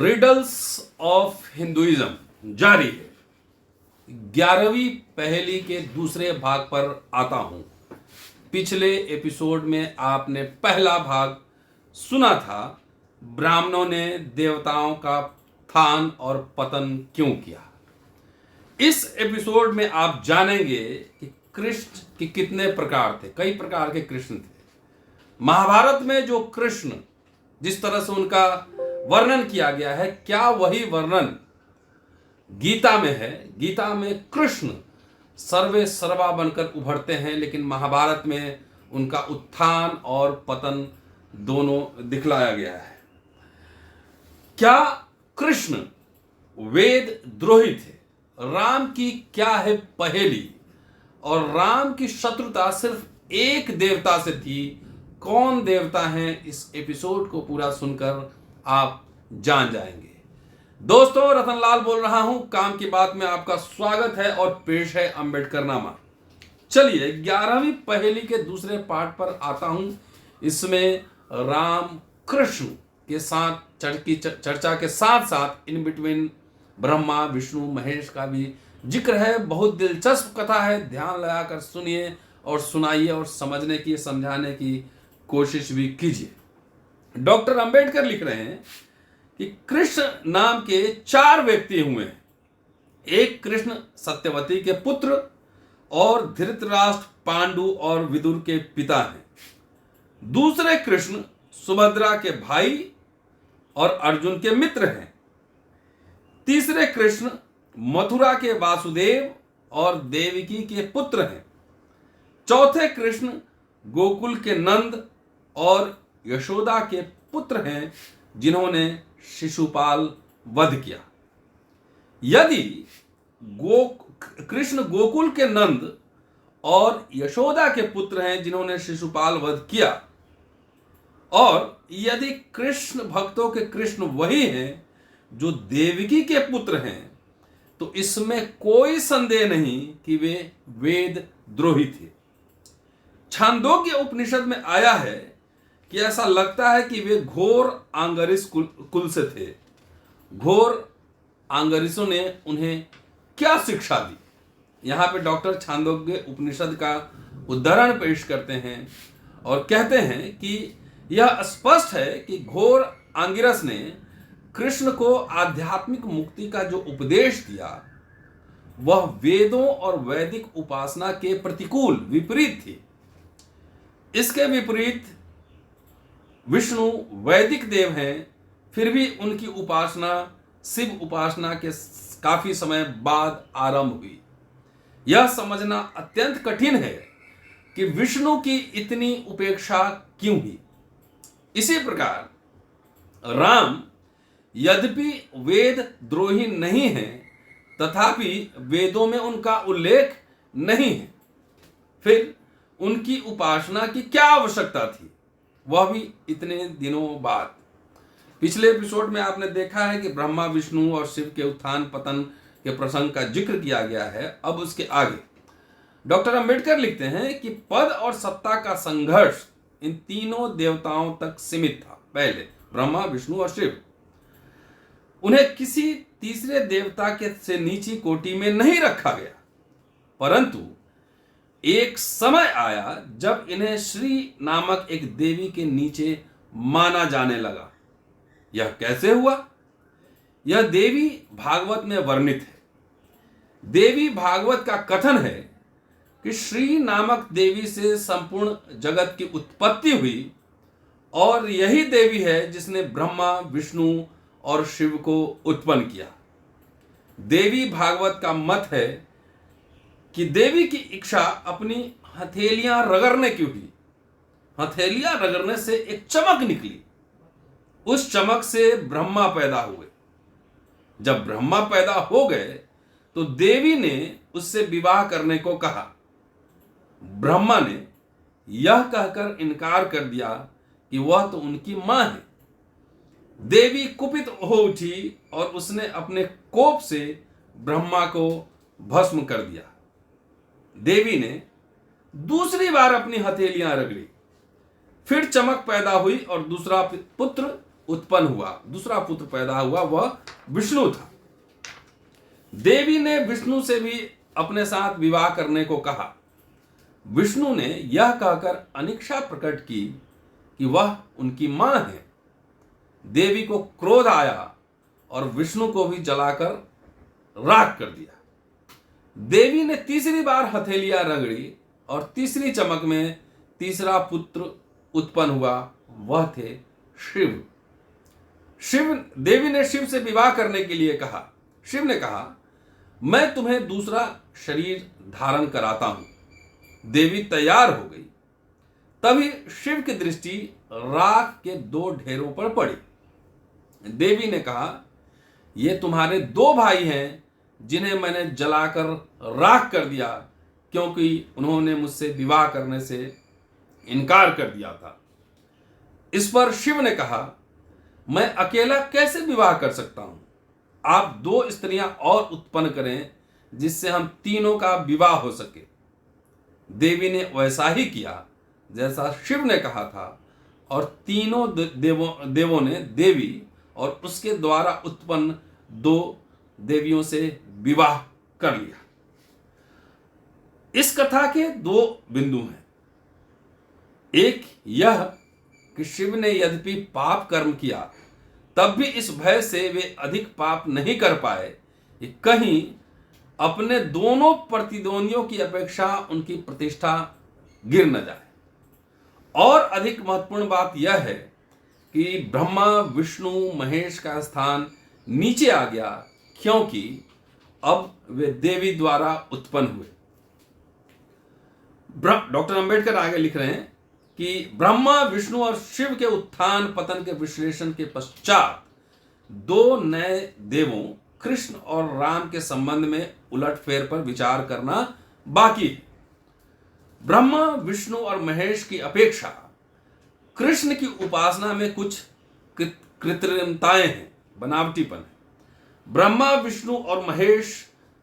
Riddles of Hinduism जारी है। 11वीं पहेली के दूसरे भाग पर आता हूं। पिछले एपिसोड में आपने पहला भाग सुना था, ब्राह्मणों ने देवताओं का उत्थान और पतन क्यों किया। इस एपिसोड में आप जानेंगे कि कृष्ण के कितने प्रकार थे। कई प्रकार के कृष्ण थे। महाभारत में जो कृष्ण जिस तरह से उनका वर्णन किया गया है, क्या वही वर्णन गीता में है। गीता में कृष्ण सर्वे सर्वा बनकर उभरते हैं, लेकिन महाभारत में उनका उत्थान और पतन दोनों दिखलाया गया है। क्या कृष्ण वेद द्रोही थे? राम की क्या है पहेली? और राम की शत्रुता सिर्फ एक देवता से थी। कौन देवता हैं? इस एपिसोड को पूरा सुनकर आप जान जाएंगे। दोस्तों, रतनलाल बोल रहा हूं। काम की बात में आपका स्वागत है और पेश है अम्बेडकरनामा। चलिए 11वीं पहेली के दूसरे पार्ट पर आता हूं। इसमें राम कृष्ण के साथ चर्चा के साथ साथ इन बिटवीन ब्रह्मा विष्णु महेश का भी जिक्र है। बहुत दिलचस्प कथा है, ध्यान लगाकर सुनिए और सुनाइए और समझने की समझाने की कोशिश भी कीजिए। डॉक्टर अंबेडकर लिख रहे हैं कि कृष्ण नाम के 4 व्यक्ति हुए हैं। एक कृष्ण सत्यवती के पुत्र और धृतराष्ट्र पांडु और विदुर के पिता हैं। दूसरे कृष्ण सुभद्रा के भाई और अर्जुन के मित्र हैं। तीसरे कृष्ण मथुरा के वासुदेव और देवकी के पुत्र हैं। चौथे कृष्ण गोकुल के नंद और यशोदा के पुत्र हैं, जिन्होंने शिशुपाल वध किया। यदि कृष्ण गोकुल के नंद और यशोदा के पुत्र हैं, जिन्होंने शिशुपाल वध किया, और यदि कृष्ण भक्तों के कृष्ण वही हैं जो देवकी के पुत्र हैं, तो इसमें कोई संदेह नहीं कि वे वेद द्रोही थे। छांदोग्य उपनिषद में आया है कि ऐसा लगता है कि वे घोर आंगरिस कुल से थे। घोर आंगरिसों ने उन्हें क्या शिक्षा दी? यहां पे डॉक्टर छांदोग्य उपनिषद का उदाहरण पेश करते हैं और कहते हैं कि यह स्पष्ट है कि घोर आंगिरस ने कृष्ण को आध्यात्मिक मुक्ति का जो उपदेश दिया, वह वेदों और वैदिक उपासना के प्रतिकूल विपरीत थी। इसके विपरीत विष्णु वैदिक देव हैं, फिर भी उनकी उपासना शिव उपासना के काफी समय बाद आरंभ हुई। यह समझना अत्यंत कठिन है कि विष्णु की इतनी उपेक्षा क्यों हुई। इसी प्रकार राम यद्यपि वेद द्रोही नहीं है, तथापि वेदों में उनका उल्लेख नहीं है। फिर उनकी उपासना की क्या आवश्यकता थी, वह भी इतने दिनों बाद। पिछले एपिसोड में आपने देखा है कि ब्रह्मा विष्णु और शिव के उत्थान पतन के प्रसंग का जिक्र किया गया है। अब उसके आगे डॉक्टर अंबेडकर लिखते हैं कि पद और सत्ता का संघर्ष इन तीनों देवताओं तक सीमित था। पहले ब्रह्मा विष्णु और शिव, उन्हें किसी तीसरे देवता के से नीची कोटि में नहीं रखा गया। परंतु एक समय आया जब इन्हें श्री नामक एक देवी के नीचे माना जाने लगा। यह कैसे हुआ? यह देवी भागवत में वर्णित है। देवी भागवत का कथन है कि श्री नामक देवी से संपूर्ण जगत की उत्पत्ति हुई, और यही देवी है जिसने ब्रह्मा विष्णु और शिव को उत्पन्न किया। देवी भागवत का मत है कि देवी की इच्छा अपनी हथेलियां रगड़ने की हुई। हथेलियां रगड़ने से एक चमक निकली। उस चमक से ब्रह्मा पैदा हुए। जब ब्रह्मा पैदा हो गए तो देवी ने उससे विवाह करने को कहा। ब्रह्मा ने यह कहकर इनकार कर दिया कि वह तो उनकी मां है। देवी कुपित हो उठी और उसने अपने कोप से ब्रह्मा को भस्म कर दिया। देवी ने दूसरी बार अपनी हथेलियां रगड़ी, फिर चमक पैदा हुई और दूसरा पुत्र उत्पन्न हुआ, दूसरा पुत्र पैदा हुआ, वह विष्णु था। देवी ने विष्णु से भी अपने साथ विवाह करने को कहा। विष्णु ने यह कहकर अनिच्छा प्रकट की कि वह उनकी मां है। देवी को क्रोध आया और विष्णु को भी जलाकर राख कर दिया। देवी ने तीसरी बार हथेलियां रगड़ी और तीसरी चमक में तीसरा पुत्र उत्पन्न हुआ, वह थे शिव। देवी ने शिव से विवाह करने के लिए कहा। शिव ने कहा, मैं तुम्हें दूसरा शरीर धारण कराता हूं। देवी तैयार हो गई। तभी शिव की दृष्टि राख के 2 ढेरों पर पड़ी। देवी ने कहा, ये तुम्हारे 2 भाई हैं जिन्हें मैंने जलाकर राख कर दिया, क्योंकि उन्होंने मुझसे विवाह करने से इनकार कर दिया था। इस पर शिव ने कहा, मैं अकेला कैसे विवाह कर सकता हूं? आप 2 स्त्रियां और उत्पन्न करें जिससे हम तीनों का विवाह हो सके। देवी ने वैसा ही किया जैसा शिव ने कहा था, और तीनों देवों ने देवी और उसके द्वारा उत्पन्न 2 देवियों से विवाह कर लिया। इस कथा के 2 बिंदु हैं। एक यह कि शिव ने यद्यपि पाप कर्म किया, तब भी इस भय से वे अधिक पाप नहीं कर पाए कि कहीं अपने दोनों प्रतिद्वंदियों की अपेक्षा उनकी प्रतिष्ठा गिर न जाए। और अधिक महत्वपूर्ण बात यह है कि ब्रह्मा विष्णु महेश का स्थान नीचे आ गया, क्योंकि अब वे देवी द्वारा उत्पन्न हुए। डॉक्टर अंबेडकर आगे लिख रहे हैं कि ब्रह्मा विष्णु और शिव के उत्थान पतन के विश्लेषण के पश्चात 2 नए देवों कृष्ण और राम के संबंध में उलटफेर पर विचार करना बाकी है। ब्रह्मा विष्णु और महेश की अपेक्षा कृष्ण की उपासना में कुछ कृत्रिमताएं हैं, बनावटीपन है। ब्रह्मा विष्णु और महेश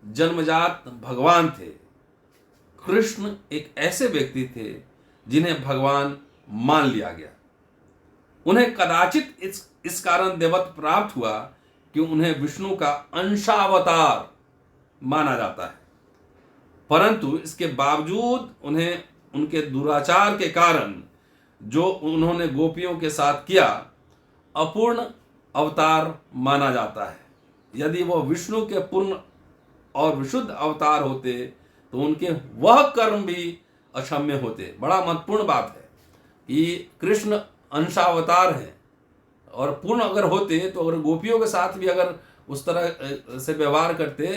जन्मजात भगवान थे। कृष्ण एक ऐसे व्यक्ति थे जिन्हें भगवान मान लिया गया। उन्हें कदाचित इस कारण देवत्व प्राप्त हुआ कि उन्हें विष्णु का अंशावतार माना जाता है, परंतु इसके बावजूद उन्हें उनके दुराचार के कारण जो उन्होंने गोपियों के साथ किया, अपूर्ण अवतार माना जाता है। यदि वह विष्णु के पूर्ण और विशुद्ध अवतार होते तो उनके वह कर्म भी अक्षम्य होते। बड़ा महत्वपूर्ण बात है कि कृष्ण अंशावतार है, और पूर्ण अगर होते तो अगर गोपियों के साथ भी अगर उस तरह से व्यवहार करते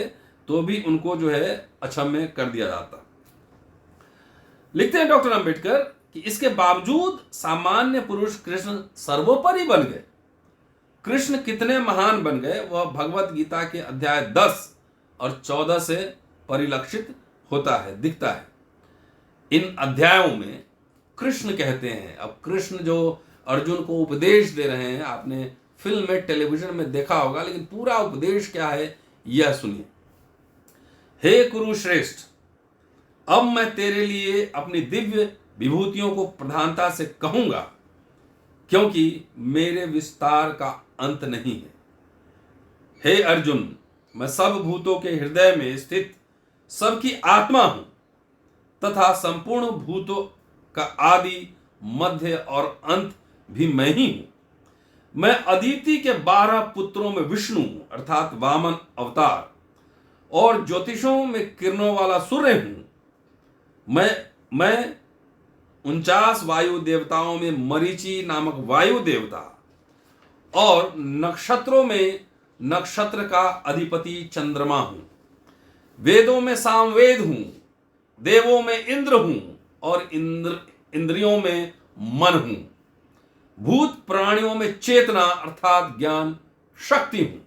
तो भी उनको जो है अक्षम्य कर दिया जाता। लिखते हैं डॉक्टर अंबेडकर कि इसके बावजूद सामान्य पुरुष कृष्ण सर्वोपरि बन गए। कृष्ण कितने महान बन गए वह भगवत गीता के अध्याय 10 और 14 से परिलक्षित होता है, दिखता है। इन अध्यायों में कृष्ण कहते हैं, अब कृष्ण जो अर्जुन को उपदेश दे रहे हैं, आपने फिल्म में टेलीविजन में देखा होगा, लेकिन पूरा उपदेश क्या है यह सुनिए। हे कुरुश्रेष्ठ, अब मैं तेरे लिए अपनी दिव्य विभूतियों को प्रधानता से कहूंगा, क्योंकि मेरे विस्तार का अंत नहीं है। हे अर्जुन, मैं सब भूतों के हृदय में स्थित सबकी आत्मा हूं तथा संपूर्ण भूतों का आदि मध्य और अंत भी मैं ही हूं। मैं अदिति के 12 पुत्रों में विष्णु अर्थात वामन अवतार और ज्योतिषों में किरणों वाला सूर्य हूं। मैं 49 वायु देवताओं में मरीचि नामक वायु देवता और नक्षत्रों में नक्षत्र का अधिपति चंद्रमा हूं। वेदों में सामवेद हूं, देवों में इंद्र हूं और इंद्रियों में मन हूं। भूत प्राणियों में चेतना अर्थात ज्ञान शक्ति हूं।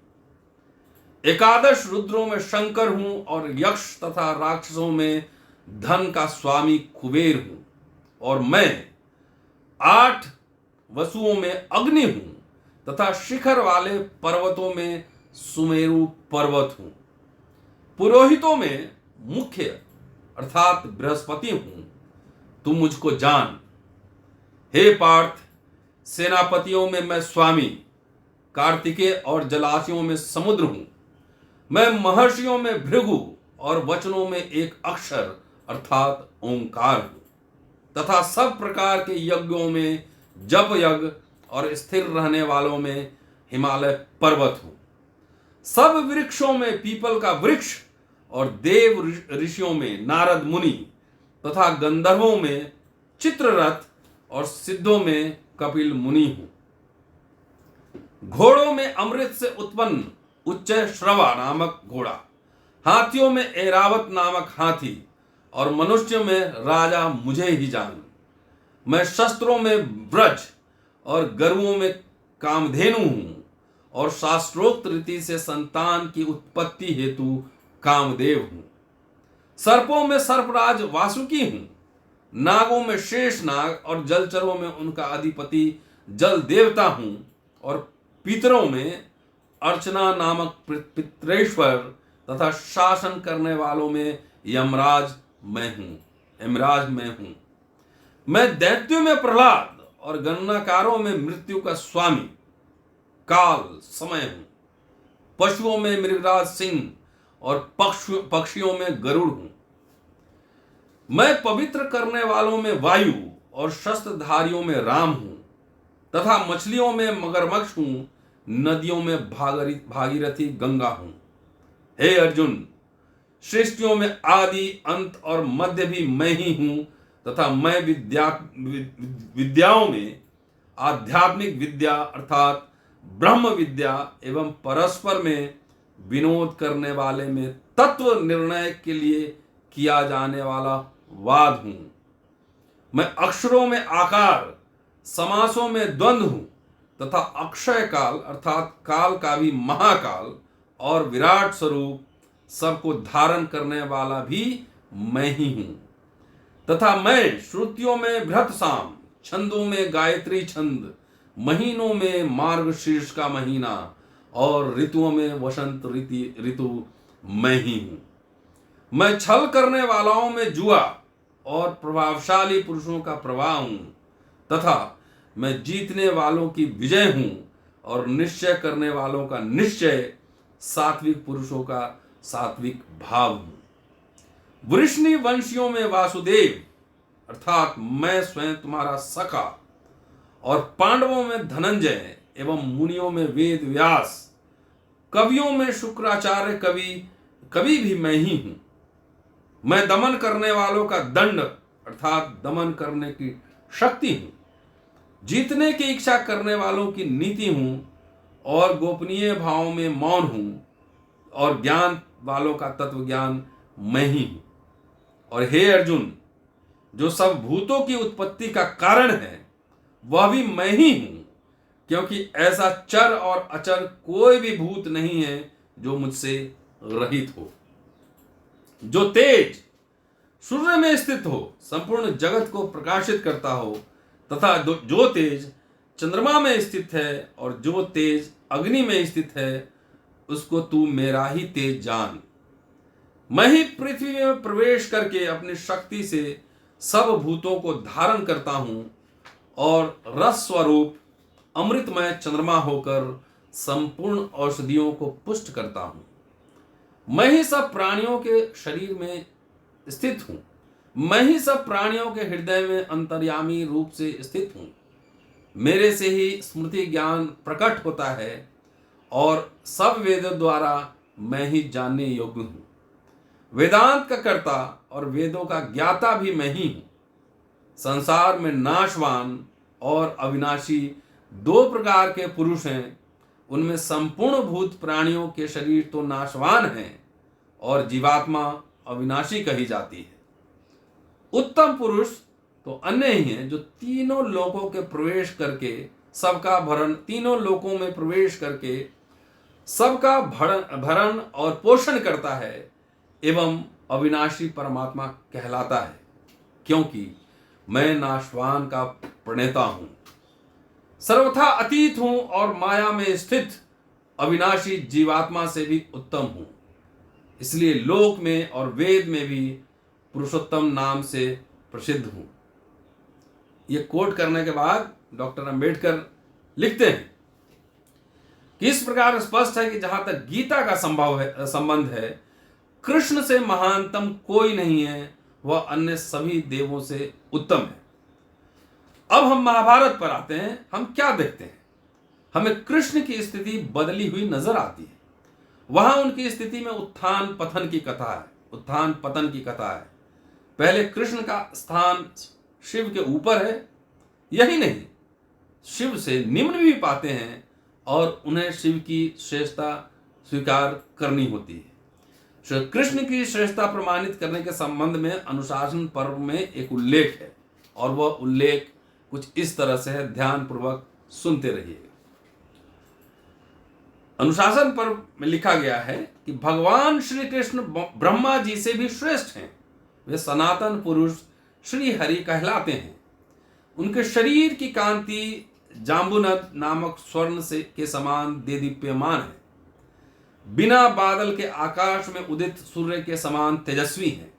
11 रुद्रों में शंकर हूं और यक्ष तथा राक्षसों में धन का स्वामी कुबेर हूं। और मैं 8 वसुओं में अग्नि हूं तथा शिखर वाले पर्वतों में सुमेरु पर्वत हूं। पुरोहितों में मुख्य अर्थात बृहस्पति हूं। तू मुझको जान। हे पार्थ, सेनापतियों में मैं स्वामी कार्तिकेय और जलाशयों में समुद्र हूं। मैं महर्षियों में भृगु और वचनों में एक अक्षर अर्थात ओंकार हूं, तथा सब प्रकार के यज्ञों में जप यज्ञ और स्थिर रहने वालों में हिमालय पर्वत हूं। सब वृक्षों में पीपल का वृक्ष और देव ऋषियों में नारद मुनि तथा गंधर्वों में चित्ररथ और सिद्धों में कपिल मुनि हूं। घोड़ों में अमृत से उत्पन्न उच्च श्रवा नामक घोड़ा, हाथियों में ऐरावत नामक हाथी और मनुष्यों में राजा मुझे ही जान। मैं शस्त्रों में ब्रज और गरुओं में कामधेनु हूं और शास्त्रोक्त रीति से संतान की उत्पत्ति हेतु कामदेव हूं। सर्पों में सर्पराज वासुकी हूं, नागों में शेष नाग और जलचरों में उनका अधिपति जल देवता हूं और पितरों में अर्चना नामक पितरेश्वर तथा शासन करने वालों में यमराज मैं हूं। मैं दैत्यों में प्रहलाद और गणनाकारों में मृत्यु का स्वामी काल समय हूं। पशुओं में मृगराज सिंह और पक्षियों में गरुड़ हूं। मैं पवित्र करने वालों में वायु और शस्त्रधारियों में राम हूं तथा मछलियों में मगरमच्छ हूं, नदियों में भागीरथी गंगा हूं। हे अर्जुन, सृष्टियों में आदि अंत और मध्य भी मैं ही हूं तथा मैं विद्याओं में आध्यात्मिक विद्या अर्थात ब्रह्म विद्या एवं परस्पर में विनोद करने वाले में तत्व निर्णय के लिए किया जाने वाला वाद हूं। मैं अक्षरों में आकार, समासों में द्वंद्व हूं तथा अक्षय काल अर्थात काल का भी महाकाल और विराट स्वरूप सबको धारण करने वाला भी मैं ही हूं तथा मैं श्रुतियों में भृत साम, छंदों में गायत्री छंद, महीनों में मार्गशीर्ष का महीना और ऋतुओं में वसंत ऋतु मैं ही हूं। मैं छल करने वालों में जुआ और प्रभावशाली पुरुषों का प्रवाह हूं तथा मैं जीतने वालों की विजय हूं और निश्चय करने वालों का निश्चय, सात्विक पुरुषों का सात्विक भाव हूं। वृष्णि वंशियों में वासुदेव अर्थात मैं स्वयं तुम्हारा सखा और पांडवों में धनंजय एवं मुनियों में वेद व्यास, कवियों में शुक्राचार्य कवि भी मैं ही हूं। मैं दमन करने वालों का दंड अर्थात दमन करने की शक्ति हूं, जीतने की इच्छा करने वालों की नीति हूं और गोपनीय भावों में मौन हूं और ज्ञान वालों का तत्व ज्ञान मैं ही हूं। और हे अर्जुन, जो सब भूतों की उत्पत्ति का कारण है वह भी मैं ही हूं, क्योंकि ऐसा चर और अचर कोई भी भूत नहीं है जो मुझसे रहित हो। जो तेज सूर्य में स्थित हो, संपूर्ण जगत को प्रकाशित करता हो तथा जो तेज चंद्रमा में स्थित है और जो तेज अग्नि में स्थित है, उसको तू मेरा ही तेज जान। मैं ही पृथ्वी में प्रवेश करके अपनी शक्ति से सब भूतों को धारण करता हूं और रस स्वरूप अमृतमय चंद्रमा होकर संपूर्ण औषधियों को पुष्ट करता हूं। मैं ही सब प्राणियों के शरीर में स्थित हूं। मैं ही सब प्राणियों के हृदय में अंतर्यामी रूप से स्थित हूं। मेरे से ही स्मृति ज्ञान प्रकट होता है और सब वेदों द्वारा मैं ही जानने योग्य हूं। वेदांत का कर्ता और वेदों का ज्ञाता भी मैं ही हूं। संसार में नाशवान और अविनाशी दो प्रकार के पुरुष हैं। उनमें संपूर्ण भूत प्राणियों के शरीर तो नाशवान हैं और जीवात्मा अविनाशी कही जाती है। उत्तम पुरुष तो अन्य ही हैं जो तीनों लोकों के प्रवेश करके सबका भरण, तीनों लोकों में प्रवेश करके सबका भरण और पोषण करता है एवं अविनाशी परमात्मा कहलाता है, क्योंकि मैं नाशवान का प्रणेता हूं, सर्वथा अतीत हूं और माया में स्थित अविनाशी जीवात्मा से भी उत्तम हूं। इसलिए लोक में और वेद में भी पुरुषोत्तम नाम से प्रसिद्ध हूं। यह कोट करने के बाद डॉक्टर अंबेडकर लिखते हैं, कि इस प्रकार स्पष्ट है कि जहां तक गीता का संबंध है, कृष्ण से महानतम कोई नहीं है, वह अन्य सभी देवों से उत्तम है। अब हम महाभारत पर आते हैं। हम क्या देखते हैं? हमें कृष्ण की स्थिति बदली हुई नजर आती है। वहां उनकी स्थिति में उत्थान पतन की कथा है, उत्थान पतन की कथा है। पहले कृष्ण का स्थान शिव के ऊपर है, यही नहीं, शिव से निम्न भी पाते हैं और उन्हें शिव की श्रेष्ठता स्वीकार करनी होती है। श्री कृष्ण की श्रेष्ठता प्रमाणित करने के संबंध में अनुशासन पर्व में एक उल्लेख है, और वह उल्लेख कुछ इस तरह से है, ध्यान पूर्वक सुनते रहिएगा। अनुशासन पर्व में लिखा गया है कि भगवान श्री कृष्ण ब्रह्मा जी से भी श्रेष्ठ हैं। वे सनातन पुरुष श्री हरि कहलाते हैं। उनके शरीर की कांति जाम्बुनद नामक स्वर्ण से के समान देदीप्यमान है। बिना बादल के आकाश में उदित सूर्य के समान तेजस्वी हैं।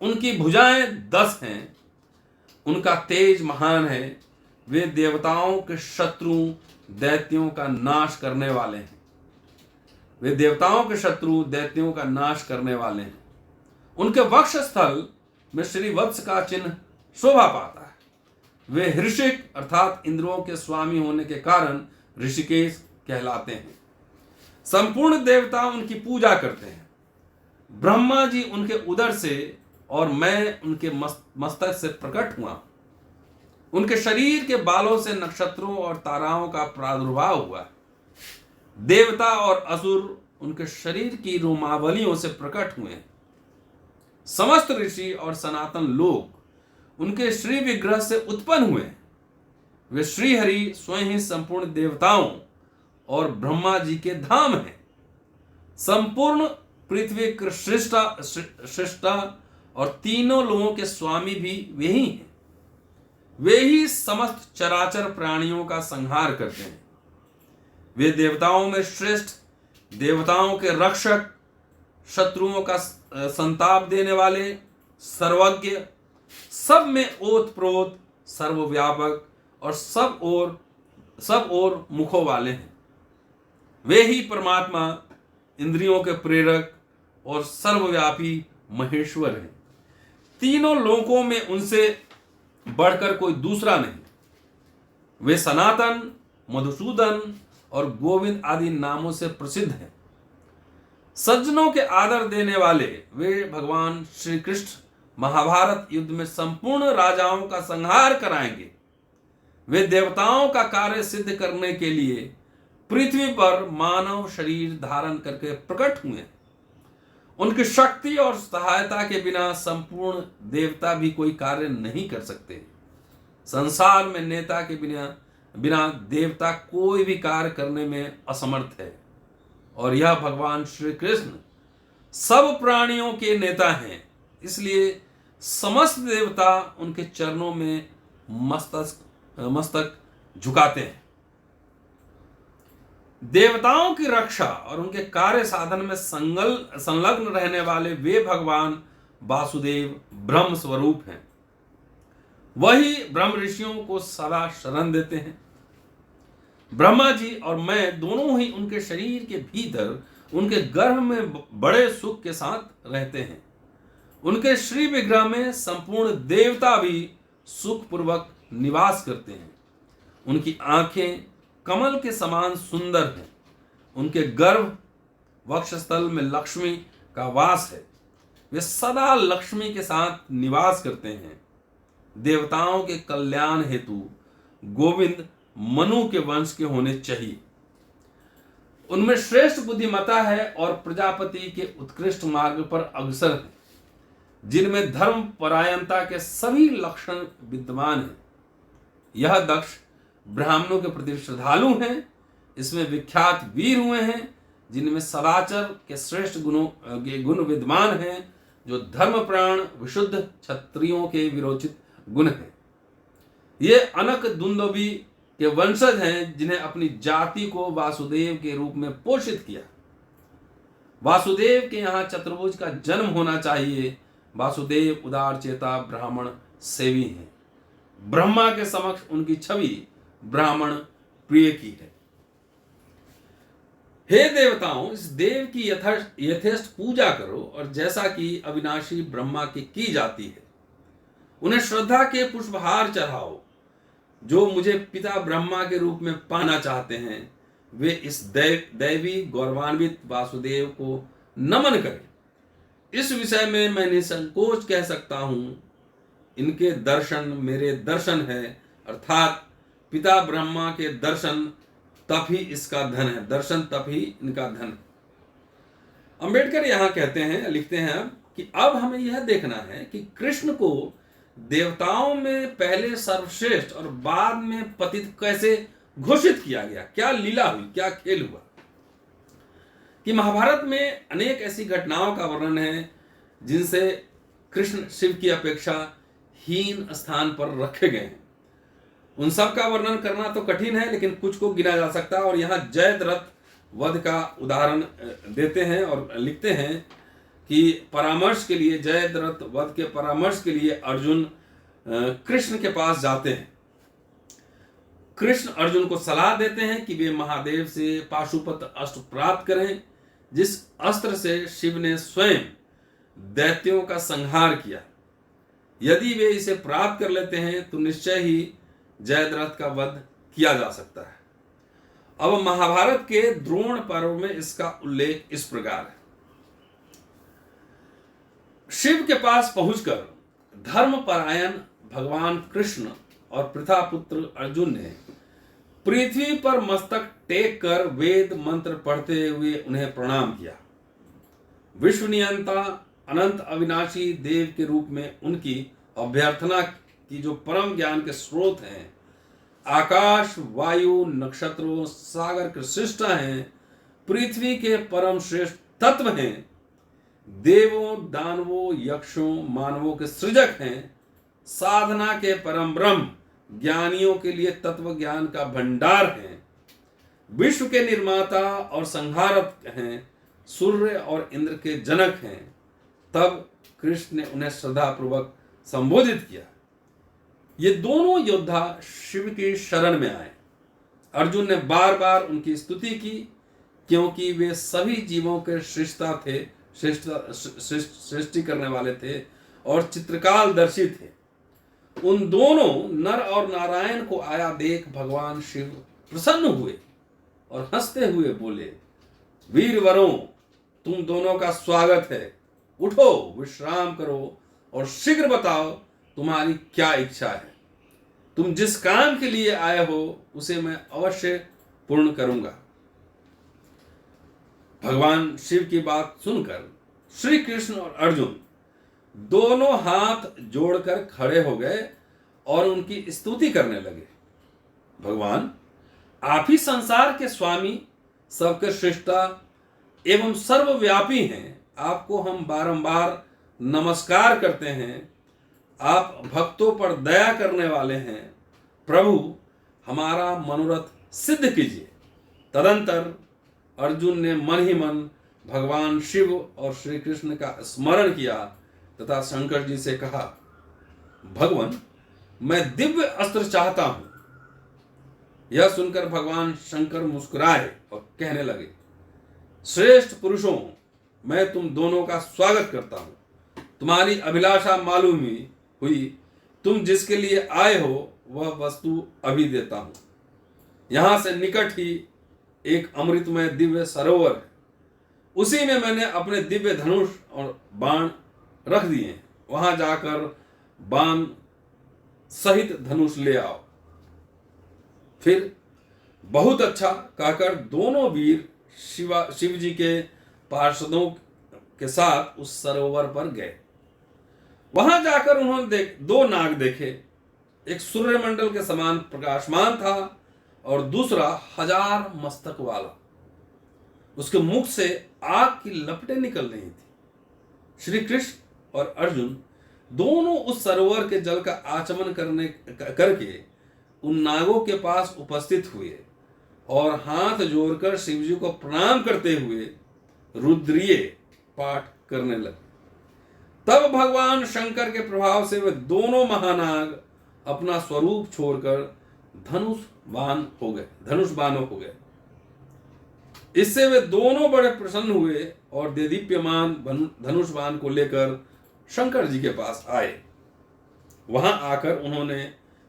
उनकी भुजाएं 10 हैं। उनका तेज महान है। वे देवताओं के शत्रु दैत्यों का नाश करने वाले हैं। वे देवताओं के शत्रु दैत्यों का नाश करने वाले हैं। उनके वक्षस्थल में श्री वत्स का चिन्ह शोभा पाता है। वे हृषिक अर्थात इंद्रियों के स्वामी होने के कारण ऋषिकेश कहलाते हैं। संपूर्ण देवता उनकी पूजा करते हैं। ब्रह्मा जी उनके उदर से और मैं उनके मस्तक से प्रकट हुआ। उनके शरीर के बालों से नक्षत्रों और ताराओं का प्रादुर्भाव हुआ। देवता और असुर उनके शरीर की रोमावलियों से प्रकट हुए। समस्त ऋषि और सनातन लोग उनके श्री विग्रह से उत्पन्न हुए। वे श्री हरि स्वयं ही संपूर्ण देवताओं और ब्रह्मा जी के धाम हैं। संपूर्ण पृथ्वी की सृष्टा और तीनों लोगों के स्वामी भी वे ही हैं। वे ही समस्त चराचर प्राणियों का संहार करते हैं। वे देवताओं में श्रेष्ठ, देवताओं के रक्षक, शत्रुओं का संताप देने वाले, सर्वज्ञ, सब में ओतप्रोत, सर्वव्यापक और सब ओर मुखों वाले हैं। वे ही परमात्मा, इंद्रियों के प्रेरक और सर्वव्यापी महेश्वर हैं। तीनों लोकों में उनसे बढ़कर कोई दूसरा नहीं। वे सनातन, मधुसूदन और गोविंद आदि नामों से प्रसिद्ध हैं। सज्जनों के आदर देने वाले वे भगवान श्री कृष्ण महाभारत युद्ध में संपूर्ण राजाओं का संहार कराएंगे। वे देवताओं का कार्य सिद्ध करने के लिए पृथ्वी पर मानव शरीर धारण करके प्रकट हुए। उनकी शक्ति और सहायता के बिना संपूर्ण देवता भी कोई कार्य नहीं कर सकते। संसार में नेता के बिना देवता कोई भी कार्य करने में असमर्थ है। और यह भगवान श्री कृष्ण सब प्राणियों के नेता हैं, इसलिए समस्त देवता उनके चरणों में मस्तक झुकाते हैं। देवताओं की रक्षा और उनके कार्य साधन में संलग्न रहने वाले वे भगवान वासुदेव ब्रह्म स्वरूप हैं। वही ब्रह्म ऋषियों को सदा शरण देते हैं। ब्रह्मा जी और मैं दोनों ही उनके शरीर के भीतर उनके गर्भ में बड़े सुख के साथ रहते हैं। उनके श्री विग्रह में संपूर्ण देवता भी सुखपूर्वक निवास करते हैं। उनकी आंखें कमल के समान सुंदर हैं। उनके गर्भ वक्षस्थल में लक्ष्मी का वास है। वे सदा लक्ष्मी के साथ निवास करते हैं। देवताओं के कल्याण हेतु गोविंद मनु के वंश के होने चाहिए। उनमें श्रेष्ठ बुद्धिमता है और प्रजापति के उत्कृष्ट मार्ग पर अग्रसर है, जिनमें धर्म परायणता के सभी लक्षण विद्यमान हैं। यह दक्ष ब्राह्मणों के प्रति श्रद्धालु हैं। इसमें विख्यात वीर हुए हैं, जिनमें सदाचर के श्रेष्ठ गुण विद्यमान हैं, जो धर्म प्राण विशुद्ध क्षत्रियों के विरोचित गुण हैं। ये अनक दुंदुभि के वंशज हैं, जिन्हें अपनी जाति को वासुदेव के रूप में पोषित किया। वासुदेव के यहाँ चतुर्भुज का जन्म होना चाहिए। वासुदेव उदार चेता ब्राह्मण सेवी हैं। ब्रह्मा के समक्ष उनकी छवि ब्राह्मण प्रिय की है। हे देवताओं, इस देव की यथेष्ट पूजा करो, और जैसा कि अविनाशी ब्रह्मा की जाती है, उन्हें श्रद्धा के पुष्पहार चढ़ाओ। जो मुझे पिता ब्रह्मा के रूप में पाना चाहते हैं, वे इस दैवी गौरवान्वित वासुदेव को नमन करें। इस विषय में मैं निसंकोच कह सकता हूं, इनके दर्शन मेरे दर्शन है, अर्थात पिता ब्रह्मा के दर्शन तब ही इसका धन है, दर्शन तब ही इनका धन है। अंबेडकर यहां कहते हैं, लिखते हैं कि अब हमें यह देखना है कि कृष्ण को देवताओं में पहले सर्वश्रेष्ठ और बाद में पतित कैसे घोषित किया गया, क्या लीला हुई, क्या खेल हुआ। कि महाभारत में अनेक ऐसी घटनाओं का वर्णन है जिनसे कृष्ण शिव की अपेक्षा हीन स्थान पर रखे गए हैं। उन सब का वर्णन करना तो कठिन है, लेकिन कुछ को गिना जा सकता है। और यहाँ जयद्रथ वध का उदाहरण देते हैं और लिखते हैं कि परामर्श के लिए, जयद्रथ वध के परामर्श के लिए अर्जुन कृष्ण के पास जाते हैं। कृष्ण अर्जुन को सलाह देते हैं कि वे महादेव से पाशुपत अस्त्र प्राप्त करें, जिस अस्त्र से शिव ने स्वयं दैत्यों का संहार किया। यदि वे इसे प्राप्त कर लेते हैं तो निश्चय ही जयद्रथ का वध किया जा सकता है। अब महाभारत के द्रोण पर्व में इसका उल्लेख इस प्रकार है। शिव के पास पहुंचकर धर्मपरायण भगवान कृष्ण और प्रथापुत्र अर्जुन ने पृथ्वी पर मस्तक टेक कर वेद मंत्र पढ़ते हुए उन्हें प्रणाम किया। विश्व नियंता अनंत अविनाशी देव के रूप में उनकी अभ्यर्थना की जो परम ज्ञान के स्रोत हैं, आकाश, वायु, नक्षत्रों, सागर के सृष्टा हैं, पृथ्वी के परम श्रेष्ठ तत्व हैं, देवों, दानवों, यक्षों, मानवों के सृजक हैं, साधना के परम ब्रह्म, ज्ञानियों के लिए तत्व ज्ञान का भंडार हैं, विश्व के निर्माता और संहारक हैं, सूर्य और इंद्र के जनक हैं। तब कृष्ण ने उन्हें श्रद्धापूर्वक संबोधित किया। ये दोनों योद्धा शिव की शरण में आए। अर्जुन ने बार बार उनकी स्तुति की, क्योंकि वे सभी जीवों के सृष्टा थे, सृष्टि करने वाले थे और चित्रकालदर्शी थे। उन दोनों नर और नारायण को आया देख भगवान शिव प्रसन्न हुए और हंसते हुए बोले, वीरवरों, तुम दोनों का स्वागत है। उठो, विश्राम करो और शीघ्र बताओ तुम्हारी क्या इच्छा है। तुम जिस काम के लिए आए हो उसे मैं अवश्य पूर्ण करूंगा। भगवान शिव की बात सुनकर श्री कृष्ण और अर्जुन दोनों हाथ जोड़कर खड़े हो गए और उनकी स्तुति करने लगे। भगवान, आप ही संसार के स्वामी, सबके सृष्टा एवं सर्वव्यापी हैं। आपको हम बारंबार नमस्कार करते हैं। आप भक्तों पर दया करने वाले हैं। प्रभु, हमारा मनोरथ सिद्ध कीजिए। तदंतर अर्जुन ने मन ही मन भगवान शिव और श्री कृष्ण का स्मरण किया तथा शंकर जी से कहा, भगवान, मैं दिव्य अस्त्र चाहता हूं। यह सुनकर भगवान शंकर मुस्कुराए और कहने लगे, श्रेष्ठ पुरुषों, मैं तुम दोनों का स्वागत करता हूं। तुम्हारी अभिलाषा मालूम हुई। तुम जिसके लिए आए हो वह वस्तु अभी देता हूं। यहां से निकट ही एक अमृतमय दिव्य सरोवर है। उसी में मैंने अपने दिव्य धनुष और बाण रख दिए। वहां जाकर बाण सहित धनुष ले आओ। फिर बहुत अच्छा कहकर दोनों वीर शिव जी के पार्षदों के साथ उस सरोवर पर गए। वहां जाकर उन्होंने दो नाग देखे। एक सूर्यमंडल के समान प्रकाशमान था और दूसरा 1000 मस्तक वाला। उसके मुख से आग की लपटें निकल रही थी। श्री कृष्ण और अर्जुन दोनों उस सरोवर के जल का आचमन करके उन नागों के पास उपस्थित हुए और हाथ जोड़कर शिव जी को प्रणाम करते हुए रुद्रीय पाठ करने लगे। तब भगवान शंकर के प्रभाव से वे दोनों महानाग अपना स्वरूप छोड़कर धनुष बाण हो गए। इससे वे दोनों बड़े प्रसन्न हुए और देदीप्यमान धनुष बाण को लेकर शंकर जी के पास आए। वहां आकर उन्होंने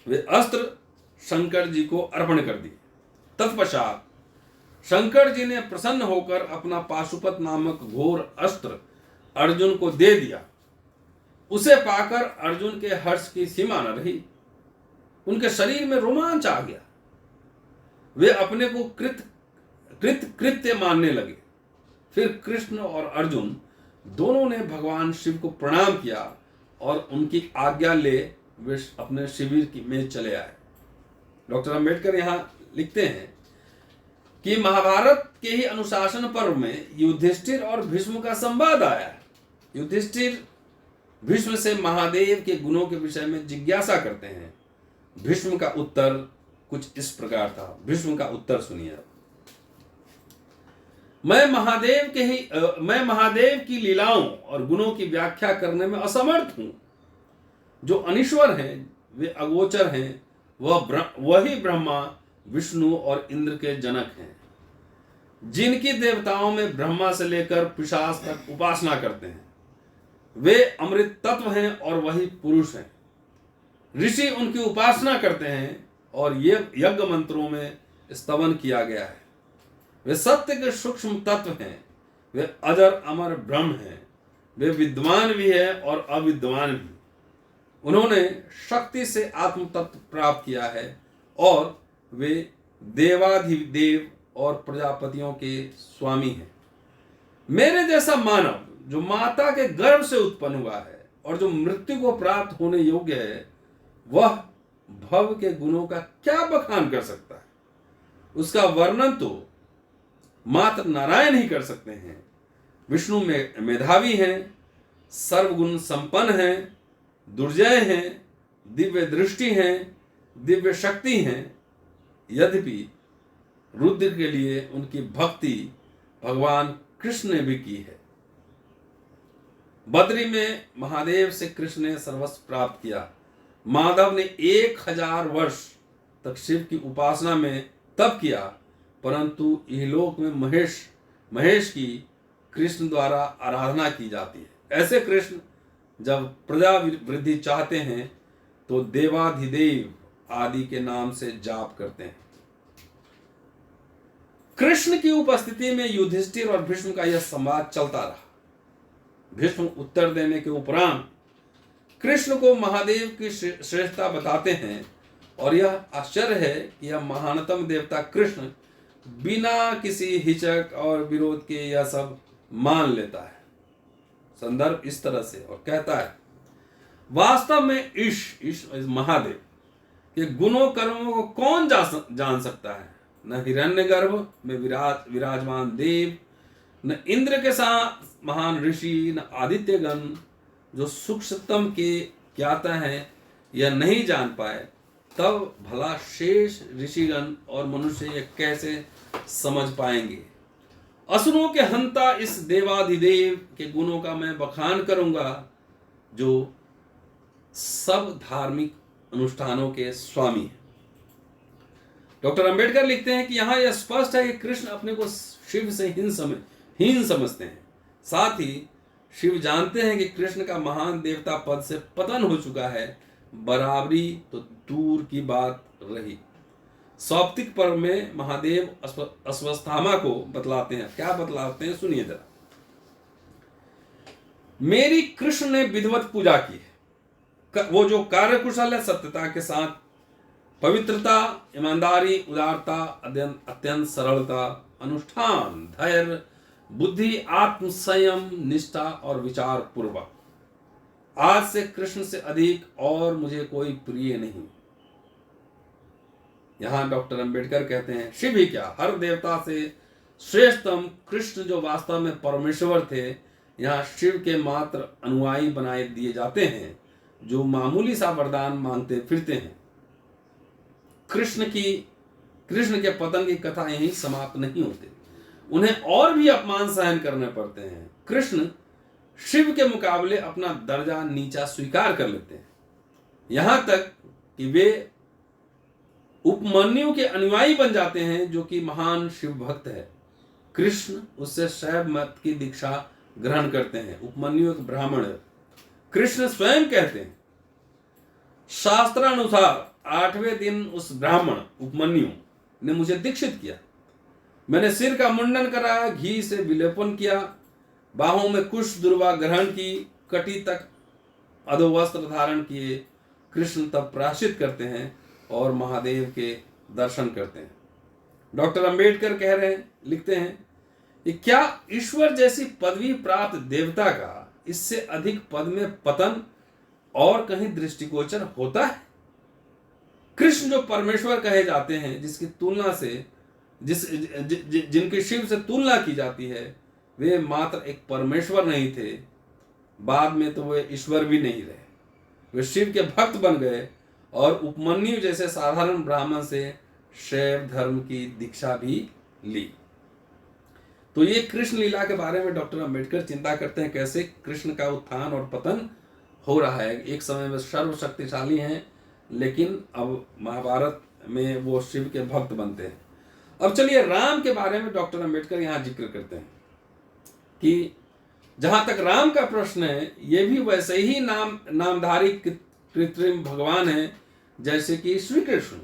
वे अस्त्र शंकर जी को अर्पण कर दिए। तत्पश्चात शंकर जी ने प्रसन्न होकर अपना पाशुपत नामक घोर अस्त्र अर्जुन को दे दिया। उसे पाकर अर्जुन के हर्ष की सीमा न रही। उनके शरीर में रोमांच आ गया। वे अपने को कृत्य मानने लगे। फिर कृष्ण और अर्जुन दोनों ने भगवान शिव को प्रणाम किया और उनकी आज्ञा ले वे अपने शिविर में चले आए। डॉक्टर अंबेडकर यहाँ लिखते हैं कि महाभारत के ही अनुशासन पर्व में युधिष्ठिर और भीष्म का संवाद आया है। युधिष्ठिर भीष्म से महादेव के गुणों के विषय में जिज्ञासा करते हैं। भीष्म का उत्तर कुछ इस प्रकार था। भीष्म का उत्तर सुनिए। मैं महादेव की लीलाओं और गुणों की व्याख्या करने में असमर्थ हूं। जो अनीश्वर हैं वे अगोचर हैं। वही ब्रह्मा, विष्णु और इंद्र के जनक हैं, जिनकी देवताओं में ब्रह्मा से लेकर पिशाच तक उपासना करते हैं। वे अमृत तत्व हैं और वही पुरुष हैं। ऋषि उनकी उपासना करते हैं और ये यज्ञ मंत्रों में स्तवन किया गया है। वे सत्य के सूक्ष्म तत्व हैं। वे अजर अमर ब्रह्म हैं। वे विद्वान भी है और अविद्वान भी। उन्होंने शक्ति से आत्म तत्व प्राप्त किया है और वे देवाधिदेव और प्रजापतियों के स्वामी हैं। मेरे जैसा मानव जो माता के गर्भ से उत्पन्न हुआ है और जो मृत्यु को प्राप्त होने योग्य है, वह भव के गुणों का क्या बखान कर सकता है। उसका वर्णन तो मात्र नारायण ही कर सकते हैं। विष्णु में मेधावी हैं, सर्वगुण संपन्न हैं, दुर्जय हैं, दिव्य दृष्टि हैं, दिव्य शक्ति हैं। यद्यपि रुद्र के लिए उनकी भक्ति भगवान कृष्ण ने भी की है। बद्री में महादेव से कृष्ण ने सर्वस्व प्राप्त किया। माधव ने 1000 वर्ष तक शिव की उपासना में तप किया, परंतु इहलोक में महेश की कृष्ण द्वारा आराधना की जाती है। ऐसे कृष्ण जब प्रजा वृद्धि चाहते हैं तो देवाधिदेव आदि के नाम से जाप करते हैं। कृष्ण की उपस्थिति में युधिष्ठिर और भीष्म का यह संवाद चलता रहा। भीष्म उत्तर देने के उपरांत कृष्ण को महादेव की श्रेष्ठता बताते हैं और यह आश्चर्य है कि यह महानतम देवता कृष्ण बिना किसी हिचक और विरोध के यह सब मान लेता है। संदर्भ इस तरह से और कहता है, वास्तव में ईश महादेव के गुणों कर्मों को कौन जान सकता है। न हिरण्यगर्भ में विराजमान देव, न इंद्र के साथ महान ऋषि, न आदित्यगण जो सूक्ष्मतम के ज्ञाता हैं यह नहीं जान पाए, तब भला शेष ऋषिगण और मनुष्य यह कैसे समझ पाएंगे। असुरों के हंता इस देवाधिदेव के गुणों का मैं बखान करूंगा, जो सब धार्मिक अनुष्ठानों के स्वामी हैं। डॉक्टर अंबेडकर लिखते हैं कि यहां यह स्पष्ट है कि कृष्ण अपने को शिव से हीन समझते हैं। साथ ही शिव जानते हैं कि कृष्ण का महान देवता पद से पतन हो चुका है। बराबरी तो दूर की बात रही। सौप्तिक पर्व में महादेव अश्वत्थामा को बतलाते हैं। क्या बतलाते हैं सुनिए जरा। मेरी कृष्ण ने विधिवत पूजा की है। वो जो कार्य कुशल है, सत्यता के साथ पवित्रता, ईमानदारी, उदारता, अत्यंत सरलता, अनुष्ठान, धैर्य, बुद्धि, आत्म संयम, निष्ठा और विचार पूर्वक। आज से कृष्ण से अधिक और मुझे कोई प्रिय नहीं। यहां डॉक्टर अंबेडकर कहते हैं, शिव ही क्या, हर देवता से श्रेष्ठतम कृष्ण जो वास्तव में परमेश्वर थे, यहाँ शिव के मात्र अनुयायी बनाए दिए जाते हैं जो मामूली सा वरदान मांगते फिरते हैं। कृष्ण के पतन की कथा यहीं समाप्त नहीं होती। उन्हें और भी अपमान सहन करने पड़ते हैं। कृष्ण शिव के मुकाबले अपना दर्जा नीचा स्वीकार कर लेते हैं, यहां तक कि वे उपमन्यु के अनुयायी बन जाते हैं, जो कि महान शिव भक्त है। कृष्ण उससे शैव मत की दीक्षा ग्रहण करते हैं। उपमन्यु एक ब्राह्मण है। कृष्ण स्वयं कहते हैं, शास्त्रानुसार 8वें दिन उस ब्राह्मण उपमन्यु ने मुझे दीक्षित किया। मैंने सिर का मुंडन कराया, घी से विलेपन किया, बाहों में कुश दुर्वा ग्रहण की, कटी तक अधोवस्त्र धारण किए। कृष्ण तब प्रायश्चित करते हैं और महादेव के दर्शन करते हैं। डॉक्टर अंबेडकर कह रहे हैं, लिखते हैं कि क्या ईश्वर जैसी पदवी प्राप्त देवता का इससे अधिक पद में पतन और कहीं दृष्टिगोचर होता है? कृष्ण जो परमेश्वर कहे जाते हैं, जिसकी तुलना से जिनकी शिव से तुलना की जाती है, वे मात्र एक परमेश्वर नहीं थे, बाद में तो वे ईश्वर भी नहीं रहे। वे शिव के भक्त बन गए और उपमन्यु जैसे साधारण ब्राह्मण से शैव धर्म की दीक्षा भी ली। तो ये कृष्ण लीला के बारे में डॉक्टर अंबेडकर चिंता करते हैं, कैसे कृष्ण का उत्थान और पतन हो रहा है। एक समय में सर्वशक्तिशाली हैं, लेकिन अब महाभारत में वो शिव के भक्त बनते हैं। अब चलिए राम के बारे में डॉक्टर अंबेडकर यहाँ जिक्र करते हैं कि जहां तक राम का प्रश्न है, ये भी वैसे ही नामधारी कृत्रिम भगवान है जैसे कि श्री कृष्ण।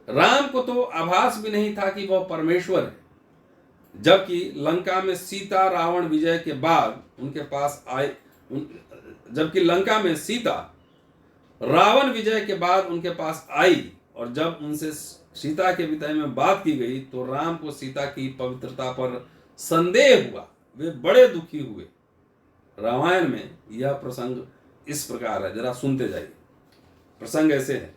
राम को तो आभास भी नहीं था कि वह परमेश्वर है, जबकि लंका में सीता रावण विजय के बाद उनके पास आए, जबकि लंका में सीता रावण विजय के बाद उनके पास आई, और जब उनसे सीता के विषय में बात की गई तो राम को सीता की पवित्रता पर संदेह हुआ। वे बड़े दुखी हुए। रामायण में यह प्रसंग इस प्रकार है, जरा सुनते जाइए। प्रसंग ऐसे है,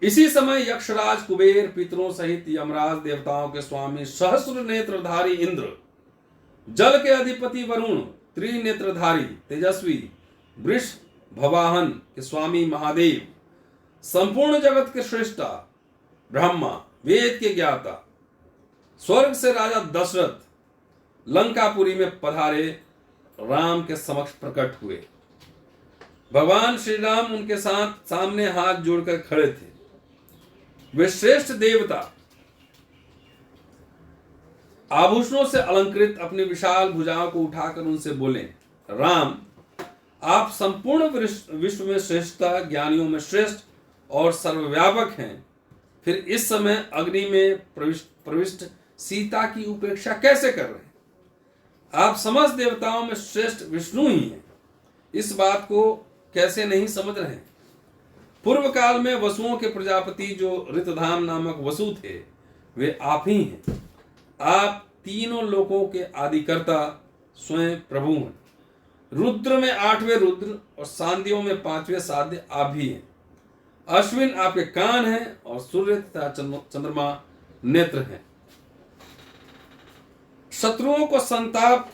इसी समय यक्षराज कुबेर पितरों सहित यमराज देवताओं के स्वामी सहस्र नेत्रधारी इंद्र, जल के अधिपति वरुण, त्रिनेत्रधारी तेजस्वी वृष भवाहन के स्वामी महादेव, संपूर्ण जगत के श्रेष्ठा ब्रह्मा, वेद के ज्ञाता, स्वर्ग से राजा दशरथ लंकापुरी में पधारे राम के समक्ष प्रकट हुए। भगवान श्री राम उनके साथ सामने हाथ जोड़कर खड़े थे। वे श्रेष्ठ देवता आभूषणों से अलंकृत अपनी विशाल भुजाओं को उठाकर उनसे बोले, राम, आप संपूर्ण विश्व में श्रेष्ठता, ज्ञानियों में श्रेष्ठ और सर्वव्यापक हैं, फिर इस समय अग्नि में प्रविष्ट सीता की उपेक्षा कैसे कर रहे हैं? आप समस्त देवताओं में श्रेष्ठ विष्णु ही हैं, इस बात को कैसे नहीं समझ रहे हैं? पूर्व काल में वसुओं के प्रजापति जो ऋतधाम नामक वसु थे, वे आप ही हैं। आप तीनों लोकों के आदिकर्ता स्वयं प्रभु हैं। रुद्र में 8वें रुद्र और सांध्यों में 5वें साध्य आप भी हैं। अश्विन आपके कान हैं और सूर्य तथा चंद्रमा नेत्र हैं। शत्रुओं को संताप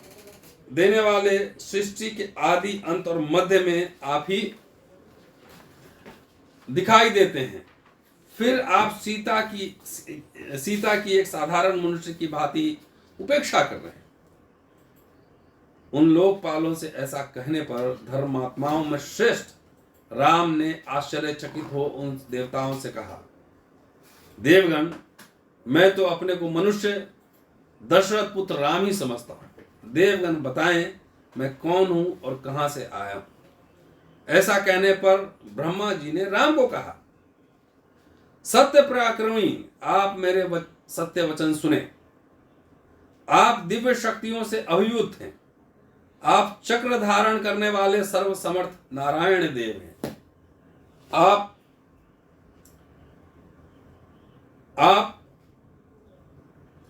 देने वाले सृष्टि के आदि, अंत और मध्य में आप ही दिखाई देते हैं। फिर आप सीता की एक साधारण मनुष्य की भांति उपेक्षा कर रहे हैं। उन लोकपालों से ऐसा कहने पर धर्मात्माओं में श्रेष्ठ राम ने आश्चर्यचकित हो उन देवताओं से कहा, देवगण, मैं तो अपने को मनुष्य दशरथ पुत्र राम ही समझता हूं। देवगण बताएं, मैं कौन हूं और कहां से आया हूं? ऐसा कहने पर ब्रह्मा जी ने राम को कहा, सत्य पराक्रमी, आप मेरे सत्य वचन सुने। आप दिव्य शक्तियों से अभियुक्त हैं। आप चक्र धारण करने वाले सर्वसमर्थ नारायण देव हैं। आप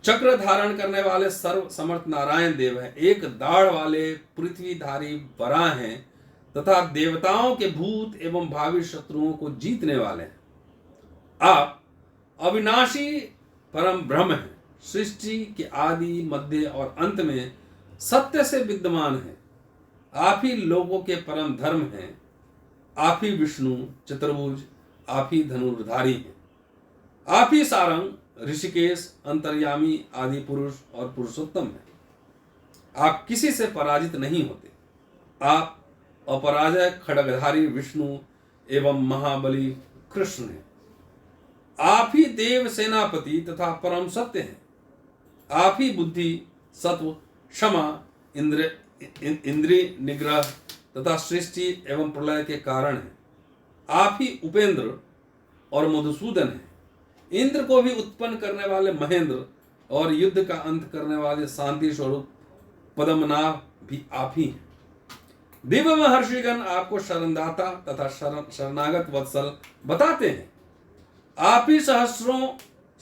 चक्र धारण करने वाले सर्वसमर्थ नारायण देव हैं। एक दाढ़ वाले पृथ्वीधारी वराह हैं तथा देवताओं के भूत एवं भावी शत्रुओं को जीतने वाले हैं। आप अविनाशी परम ब्रह्म हैं। सृष्टि के आदि, मध्य और अंत में सत्य से विद्यमान है। आप ही लोगों के परम धर्म हैं। आप ही विष्णु चतुर्भुज, आप ही धनुर्धारी हैं। आप ही सारंग, ऋषिकेश, अंतर्यामी, आदि पुरुष और पुरुषोत्तम हैं। आप किसी से पराजित नहीं होते। आप अपराजय खड्गधारी विष्णु एवं महाबली कृष्ण हैं। आप ही देव सेनापति तथा परम सत्य हैं। आप ही बुद्धि, सत्व, क्षमा, इंद्रिय निग्रह तथा सृष्टि एवं प्रलय के कारण हैं। आप ही उपेंद्र और मधुसूदन हैं। इंद्र को भी उत्पन्न करने वाले महेंद्र और युद्ध का अंत करने वाले शांति स्वरूप पद्मनाभ भी आप ही हैं। दिव्य महर्षिगण आपको शरणदाता तथा शरणागत वत्सल बताते हैं। आप ही सहस्रों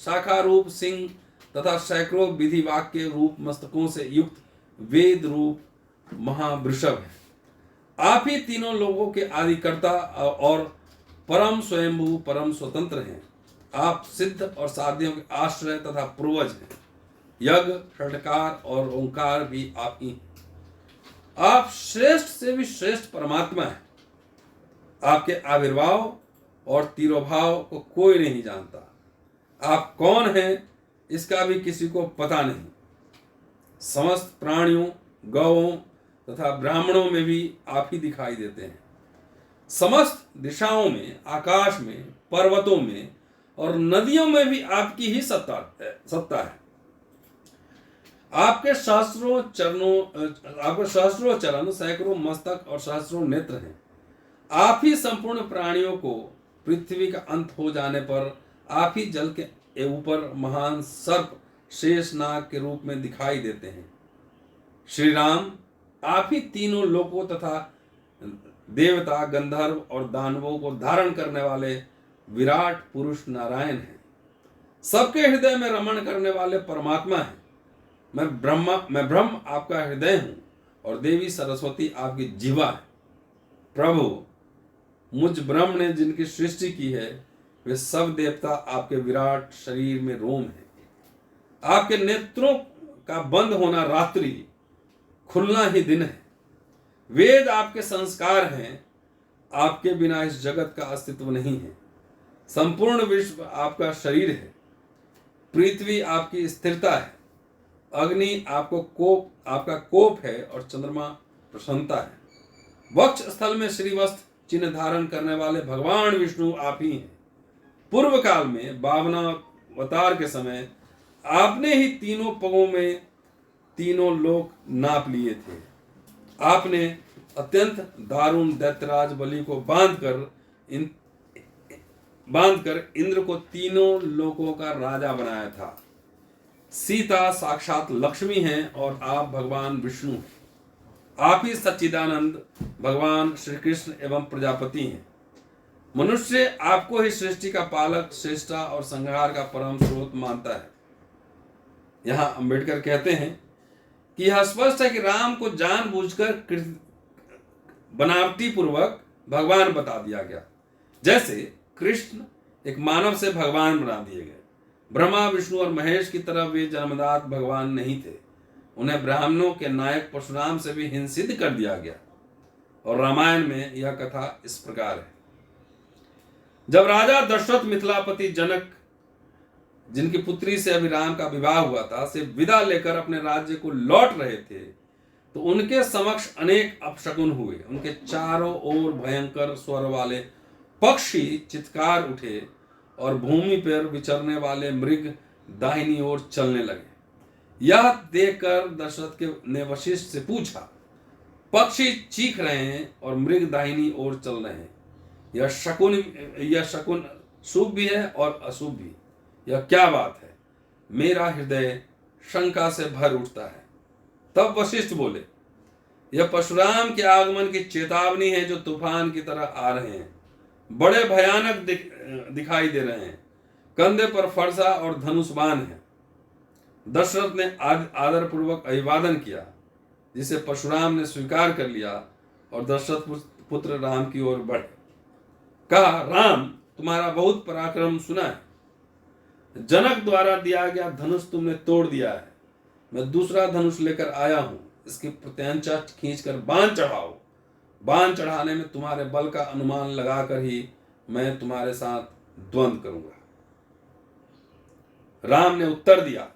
शाखा रूप सिंह तथा सैकड़ों विधि वाक्य रूप मस्तकों से युक्त वेद रूप महावृषभ है। आप ही तीनों लोगों के आदिकर्ता और परम स्वयंभू परम स्वतंत्र हैं। आप सिद्ध और साध्यों के आश्रय तथा पूर्वज हैं। यज्ञ, षटकार और ओंकार भी आप ही हैं। आप श्रेष्ठ से भी श्रेष्ठ परमात्मा हैं। आपके आविर्भाव और तिरोभाव को कोई नहीं जानता। आप कौन हैं इसका भी किसी को पता नहीं। समस्त प्राणियों, गौओं तथा ब्राह्मणों में भी आप ही दिखाई देते हैं। समस्त दिशाओं में, आकाश में, पर्वतों में और नदियों में भी आपकी ही सत्ता है। आपके सहस्रों चरण, सैकड़ों मस्तक और सहस्रों नेत्र हैं। आप ही संपूर्ण प्राणियों को पृथ्वी का अंत हो जाने पर आप ही जल के ऊपर महान सर्प शेषनाग के रूप में दिखाई देते हैं। श्री राम आप ही तीनों लोकों तथा देवता, गंधर्व और दानवों को धारण करने वाले विराट पुरुष नारायण हैं। सबके हृदय में रमण करने वाले परमात्मा हैं। मैं ब्रह्म आपका हृदय हूं और देवी सरस्वती आपकी जीवा है। प्रभु, मुझ ब्रह्म ने जिनकी सृष्टि की है वे सब देवता आपके विराट शरीर में रोम है। आपके नेत्रों का बंद होना रात्रि, खुलना ही दिन है। वेद आपके संस्कार हैं। आपके बिना इस जगत का अस्तित्व नहीं है। संपूर्ण विश्व आपका शरीर है। पृथ्वी आपकी स्थिरता है। अग्नि आपका कोप है और चंद्रमा प्रसन्नता है। वक्ष स्थल में श्रीवस्त्र चिन्ह धारण करने वाले भगवान विष्णु आप ही हैं। पूर्व काल में बावनावतार के समय आपने ही तीनों पगों में तीनों लोक नाप लिए थे। आपने अत्यंत दारुण दैत्यराज बलि को बांधकर इंद्र को तीनों लोकों का राजा बनाया था। सीता साक्षात लक्ष्मी हैं और आप भगवान विष्णु हैं। आप ही सच्चिदानंद भगवान श्री कृष्ण एवं प्रजापति हैं। मनुष्य आपको ही सृष्टि का पालक, श्रेष्ठा और संहार का परम स्रोत मानता है। यहां अंबेडकर कहते हैं कि यह स्पष्ट है कि राम को जानबूझकर बनावटी पूर्वक भगवान बता दिया गया। जैसे कृष्ण एक मानव से भगवान बना दिए गए। ब्रह्मा, विष्णु और महेश की तरह वे जन्मदात भगवान नहीं थे। उन्हें ब्राह्मणों के नायक परशुराम से भी हिंसित कर दिया गया। और रामायण में यह कथा इस प्रकार है। जब राजा दशरथ मिथिलापति जनक, जिनकी पुत्री से अभी राम का विवाह हुआ था, से विदा लेकर अपने राज्य को लौट रहे थे तो उनके समक्ष अनेक अपशकुन हुए। उनके चारों ओर भयंकर स्वर वाले पक्षी चित्कार उठे और भूमि पर विचरने वाले मृग दाहिनी ओर चलने लगे। यह देखकर दशरथ ने वशिष्ठ से पूछा, पक्षी चीख रहे हैं और मृग दाहिनी ओर चल रहे हैं, यह शकुन शुभ भी है और अशुभ भी। यह क्या बात है? मेरा हृदय शंका से भर उठता है। तब वशिष्ठ बोले, यह परशुराम के आगमन की चेतावनी है जो तूफान की तरह आ रहे हैं। बड़े भयानक दिखाई दे रहे हैं। कंधे पर फरसा और धनुष बाण है। दशरथ ने आदर पूर्वक अभिवादन किया, जिसे परशुराम ने स्वीकार कर लिया और दशरथ पुत्र राम की ओर बढ़े। कहा, राम, तुम्हारा बहुत पराक्रम सुना है। जनक द्वारा दिया गया धनुष तुमने तोड़ दिया है। मैं दूसरा धनुष लेकर आया हूं। इसकी प्रत्यंचा खींचकर बाण चढ़ाओ। बाण चढ़ाने में तुम्हारे बल का अनुमान लगाकर ही मैं तुम्हारे साथ द्वंद्व करूंगा। राम ने उत्तर दिया,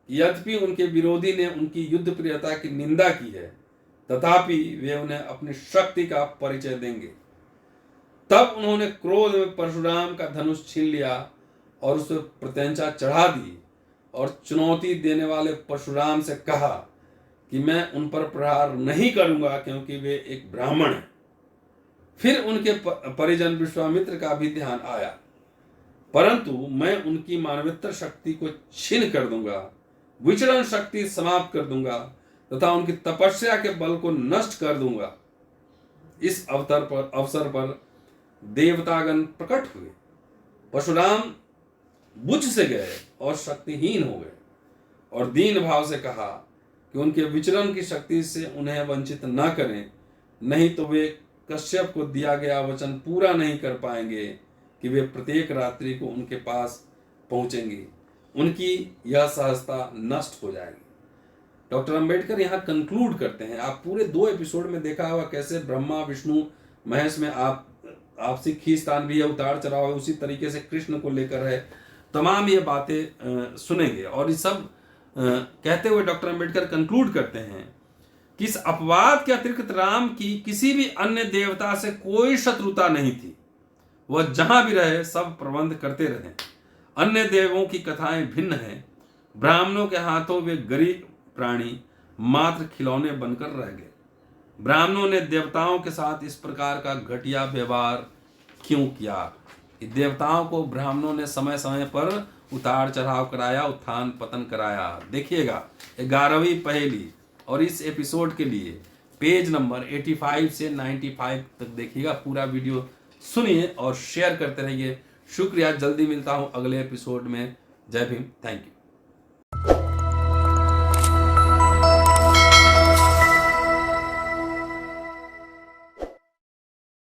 यद्यपि उनके विरोधी ने उनकी युद्ध प्रियता की निंदा की है, तथापि वे उन्हें अपनी शक्ति का परिचय देंगे। तब उन्होंने क्रोध में परशुराम का धनुष छीन लिया और उस पर प्रत्यंचा चढ़ा दी और चुनौती देने वाले परशुराम से कहा कि मैं उन पर प्रहार नहीं करूंगा क्योंकि वे एक ब्राह्मण हैं। फिर उनके परिजन विश्वामित्र का भी ध्यान आया, परंतु मैं उनकी मानवेतर शक्ति को छीन कर दूंगा, विचरण शक्ति समाप्त कर दूंगा तथा उनकी तपस्या के बल को नष्ट कर दूंगा। इस अवसर पर देवतागण प्रकट हुए। परशुराम बुझ से गए और शक्तिहीन हो गए और दीन भाव से कहा कि उनके विचरण की शक्ति से उन्हें वंचित न करें, नहीं तो वे कश्यप को दिया गया वचन पूरा नहीं कर पाएंगे कि वे प्रत्येक रात्रि को उनके पास पहुंचेंगे। उनकी यह सहजता नष्ट हो जाएगी। डॉक्टर अंबेडकर यहाँ कंक्लूड करते हैं। आप पूरे 2 एपिसोड में देखा होगा कैसे ब्रह्मा विष्णु महेश में आपसी खींचतान भी है, उतार चढ़ाव है, उसी तरीके से कृष्ण को लेकर है। तमाम ये बातें सुनेंगे और ये सब कहते हुए डॉक्टर अंबेडकर कंक्लूड करते हैं कि इस अपवाद के अतिरिक्त राम की किसी भी अन्य देवता से कोई शत्रुता नहीं थी। वह जहां भी रहे सब प्रबंध करते रहे। अन्य देवों की कथाएं भिन्न हैं। ब्राह्मणों के हाथों वे गरीब प्राणी मात्र खिलौने बनकर रह गए। ब्राह्मणों ने देवताओं के साथ इस प्रकार का घटिया व्यवहार क्यों किया? देवताओं को ब्राह्मणों ने समय समय पर उतार चढ़ाव कराया, उत्थान पतन कराया। देखिएगा 11वीं पहेली और इस एपिसोड के लिए पेज नंबर 85 से 95 तक देखिएगा। पूरा वीडियो सुनिए और शेयर करते रहिए। शुक्रिया। जल्दी मिलता हूं अगले एपिसोड में। जय भीम। Thank you.